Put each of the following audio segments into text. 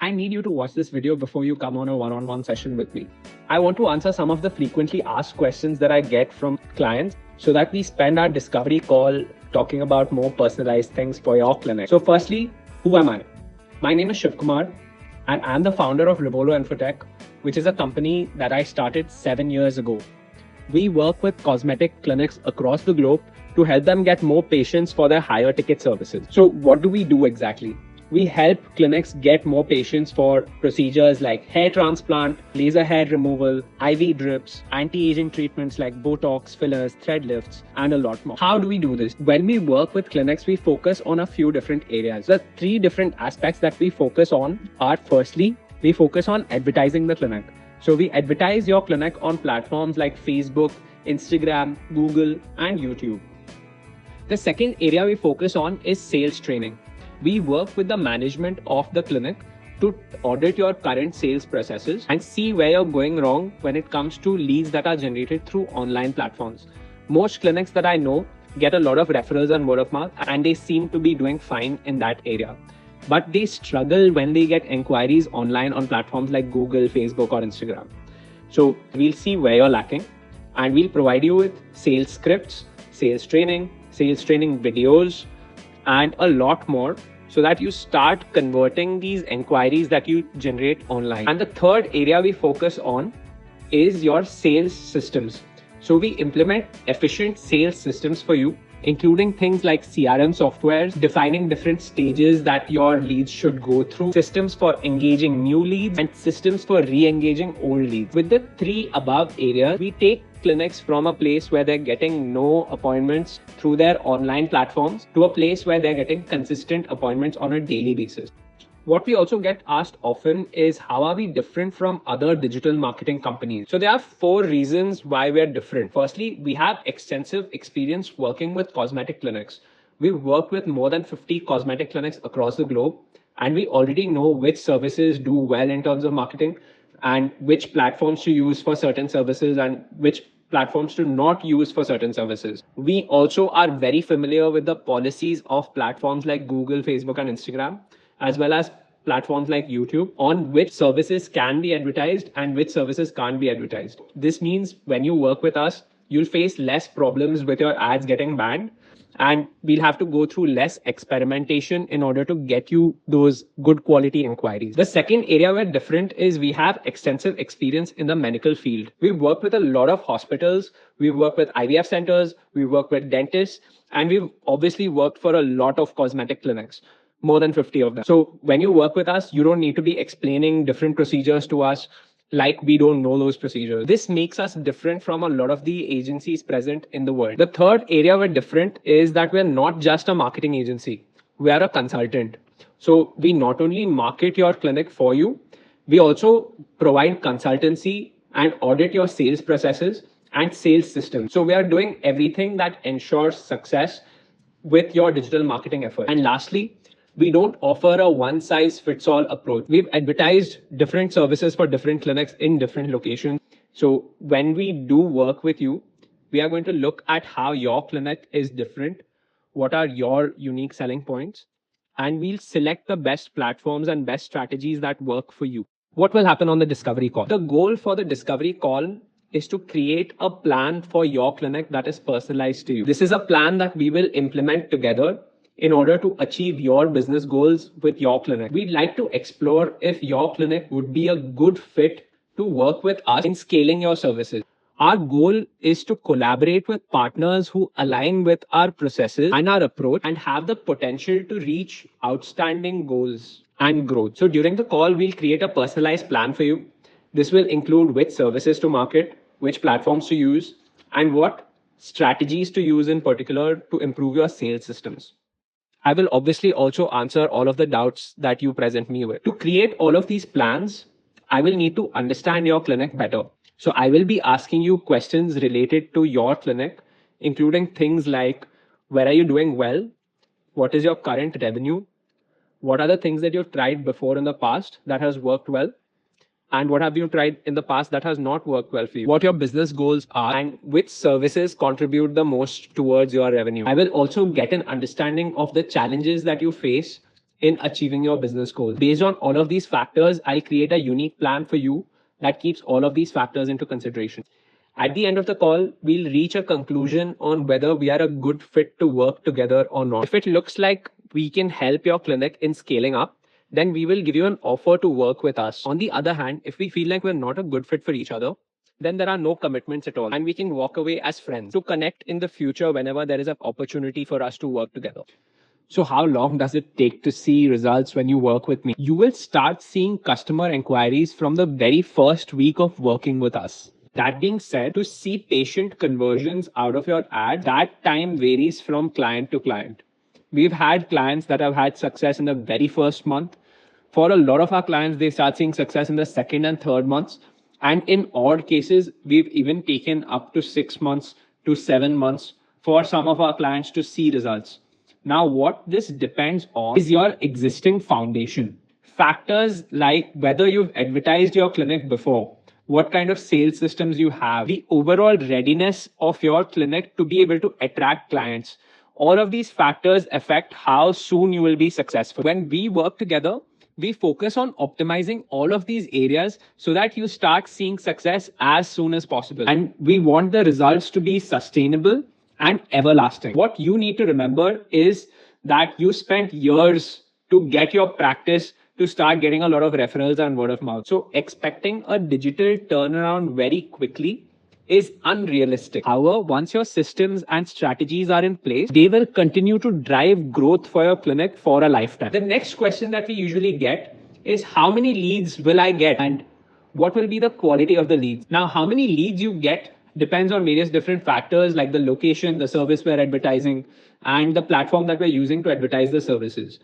I need you to watch this video before you come on a one-on-one session with me. I want to answer some of the frequently asked questions that I get from clients so that we spend our discovery call talking about more personalized things for your clinic. So firstly, who am I? My name is Shiv Kumar and I'm the founder of Rivolo Infotech, which is a company that I started 7 years ago. We work with cosmetic clinics across the globe to help them get more patients for their higher ticket services. So what do we do exactly? We help clinics get more patients for procedures like hair transplant, laser hair removal, IV drips, anti-aging treatments like Botox, fillers, thread lifts, and a lot more. How do we do this? When we work with clinics, we focus on a few different areas. The 3 different aspects that we focus on are, firstly, we focus on advertising the clinic. So we advertise your clinic on platforms like Facebook, Instagram, Google, and YouTube. The second area we focus on is sales training. We work with the management of the clinic to audit your current sales processes and see where you're going wrong when it comes to leads that are generated through online platforms. Most clinics that I know get a lot of referrals and word of mouth, and they seem to be doing fine in that area. But they struggle when they get inquiries online on platforms like Google, Facebook, or Instagram. So we'll see where you're lacking, and we'll provide you with sales scripts, sales training videos, and a lot more, so that you start converting these inquiries that you generate online. And the third area we focus on is your sales systems. So we implement efficient sales systems for you, including things like CRM softwares, defining different stages that your leads should go through, systems for engaging new leads, and systems for re-engaging old leads. With the 3 above areas, we take clinics from a place where they're getting no appointments through their online platforms to a place where they're getting consistent appointments on a daily basis. What we also get asked often is, how are we different from other digital marketing companies? So there are 4 reasons why we're different. Firstly, we have extensive experience working with cosmetic clinics. We've worked with more than 50 cosmetic clinics across the globe, and we already know which services do well in terms of marketing and which platforms to use for certain services and which platforms to not use for certain services. We also are very familiar with the policies of platforms like Google, Facebook, and Instagram, as well as platforms like YouTube, on which services can be advertised and which services can't be advertised. This means when you work with us, you'll face less problems with your ads getting banned, and we'll have to go through less experimentation in order to get you those good quality inquiries. The second area we're different is we have extensive experience in the medical field. We've worked with a lot of hospitals, we've worked with IVF centers, we've worked with dentists, and we've obviously worked for a lot of cosmetic clinics. More than 50 of them. So when you work with us, you don't need to be explaining different procedures to us like we don't know those procedures. This makes us different from a lot of the agencies present in the world. The third area we're different is that we're not just a marketing agency. We are a consultant. So we not only market your clinic for you, we also provide consultancy and audit your sales processes and sales systems. So we are doing everything that ensures success with your digital marketing effort. And lastly, we don't offer a one-size-fits-all approach. We've advertised different services for different clinics in different locations. So when we do work with you, we are going to look at how your clinic is different, what are your unique selling points, and we'll select the best platforms and best strategies that work for you. What will happen on the discovery call? The goal for the discovery call is to create a plan for your clinic that is personalized to you. This is a plan that we will implement together in order to achieve your business goals with your clinic. We'd like to explore if your clinic would be a good fit to work with us in scaling your services. Our goal is to collaborate with partners who align with our processes and our approach and have the potential to reach outstanding goals and growth. So during the call, we'll create a personalized plan for you. This will include which services to market, which platforms to use, and what strategies to use in particular to improve your sales systems. I will obviously also answer all of the doubts that you present me with. To create all of these plans, I will need to understand your clinic better. So I will be asking you questions related to your clinic, including things like, where are you doing well? What is your current revenue? What are the things that you've tried before in the past that has worked well? And what have you tried in the past that has not worked well for you? What your business goals are and which services contribute the most towards your revenue. I will also get an understanding of the challenges that you face in achieving your business goals. Based on all of these factors, I'll create a unique plan for you that keeps all of these factors into consideration. At the end of the call, we'll reach a conclusion on whether we are a good fit to work together or not. If it looks like we can help your clinic in scaling up, then we will give you an offer to work with us. On the other hand, if we feel like we're not a good fit for each other, then there are no commitments at all and we can walk away as friends to connect in the future whenever there is an opportunity for us to work together. So how long does it take to see results when you work with me? You will start seeing customer inquiries from the very first week of working with us. That being said, to see patient conversions out of your ad, that time varies from client to client. We've had clients that have had success in the very first month. For a lot of our clients, they start seeing success in the second and third months. And in odd cases, we've even taken up to 6 months to 7 months for some of our clients to see results. Now, what this depends on is your existing foundation. Factors like whether you've advertised your clinic before, what kind of sales systems you have, the overall readiness of your clinic to be able to attract clients. All of these factors affect how soon you will be successful. When we work together, we focus on optimizing all of these areas so that you start seeing success as soon as possible. And we want the results to be sustainable and everlasting. What you need to remember is that you spent years to get your practice to start getting a lot of referrals and word of mouth. So expecting a digital turnaround very quickly is unrealistic. However, once your systems and strategies are in place, they will continue to drive growth for your clinic for a lifetime. The next question that we usually get is how many leads will I get and what will be the quality of the leads? Now, how many leads you get depends on various different factors like the location, the service we're advertising, and the platform that we're using to advertise the services.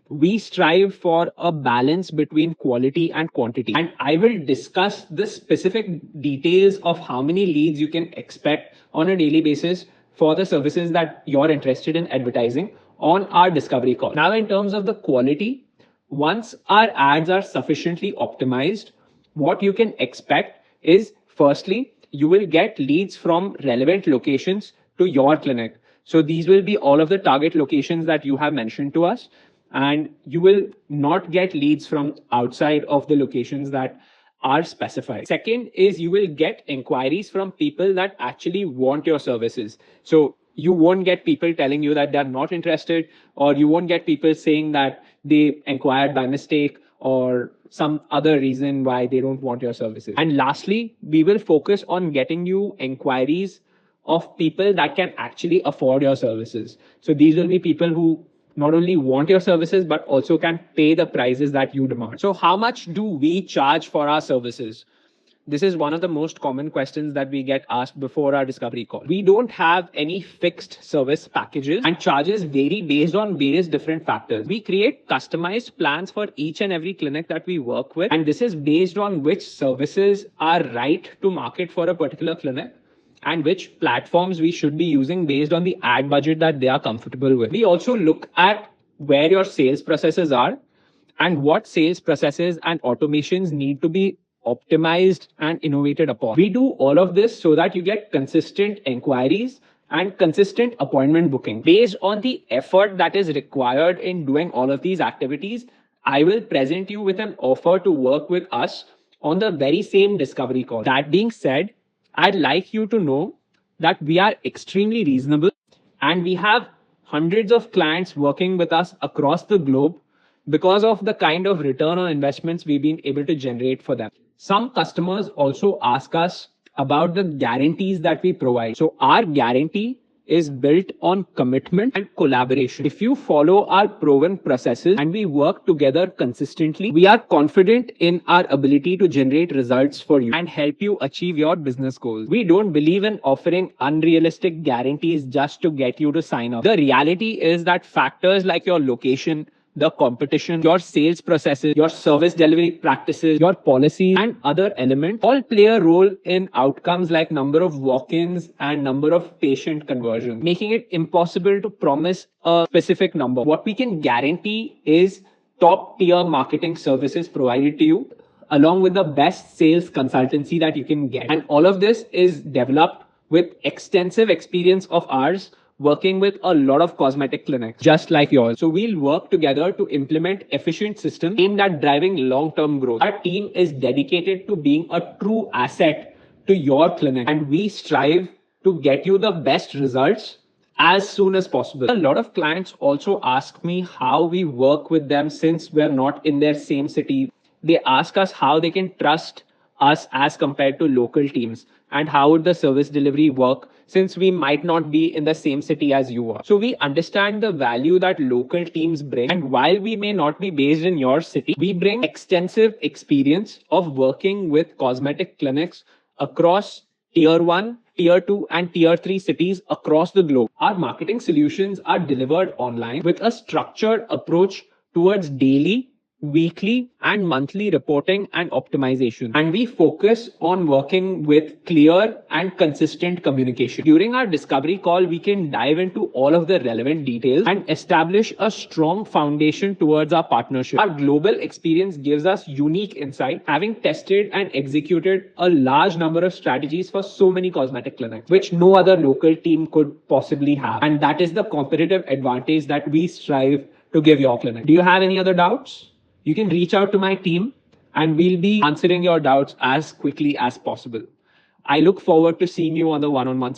We strive for a balance between quality and quantity. And I will discuss the specific details of how many leads you can expect on a daily basis for the services that you're interested in advertising on our discovery call. Now, in terms of the quality, once our ads are sufficiently optimized, what you can expect is firstly, you will get leads from relevant locations to your clinic. So these will be all of the target locations that you have mentioned to us. And you will not get leads from outside of the locations that are specified. Second is you will get inquiries from people that actually want your services. So you won't get people telling you that they're not interested, or you won't get people saying that they inquired by mistake or some other reason why they don't want your services. And lastly, we will focus on getting you inquiries of people that can actually afford your services. So these will be people who not only want your services, but also can pay the prices that you demand. So how much do we charge for our services? This is one of the most common questions that we get asked before our discovery call. We don't have any fixed service packages, and charges vary based on various different factors. We create customized plans for each and every clinic that we work with. And this is based on which services are right to market for a particular clinic and which platforms we should be using based on the ad budget that they are comfortable with. We also look at where your sales processes are and what sales processes and automations need to be optimized and innovated upon. We do all of this so that you get consistent inquiries and consistent appointment booking. Based on the effort that is required in doing all of these activities, I will present you with an offer to work with us on the very same discovery call. That being said, I'd like you to know that we are extremely reasonable and we have hundreds of clients working with us across the globe because of the kind of return on investments we've been able to generate for them. Some customers also ask us about the guarantees that we provide. So our guarantee is built on commitment and collaboration. If you follow our proven processes and we work together consistently, we are confident in our ability to generate results for you and help you achieve your business goals. We don't believe in offering unrealistic guarantees just to get you to sign up. The reality is that factors like your location, the competition, your sales processes, your service delivery practices, your policies, and other elements all play a role in outcomes like number of walk-ins and number of patient conversions, making it impossible to promise a specific number. What we can guarantee is top-tier marketing services provided to you, along with the best sales consultancy that you can get. And all of this is developed with extensive experience of ours working with a lot of cosmetic clinics just like yours. So we'll work together to implement efficient systems aimed at driving long-term growth. Our team is dedicated to being a true asset to your clinic, and we strive to get you the best results as soon as possible. A lot of clients also ask me how we work with them since we're not in their same city. They ask us how they can trust us as compared to local teams, and how would the service delivery work since we might not be in the same city as you are. So we understand the value that local teams bring, and while we may not be based in your city, we bring extensive experience of working with cosmetic clinics across tier 1, tier 2, and tier 3 cities across the globe. Our marketing solutions are delivered online with a structured approach towards daily, weekly, and monthly reporting and optimization. And we focus on working with clear and consistent communication. During our discovery call, we can dive into all of the relevant details and establish a strong foundation towards our partnership. Our global experience gives us unique insight, having tested and executed a large number of strategies for so many cosmetic clinics, which no other local team could possibly have. And that is the competitive advantage that we strive to give your clinic. Do you have any other doubts? You can reach out to my team and we'll be answering your doubts as quickly as possible. I look forward to seeing you on the one-on-one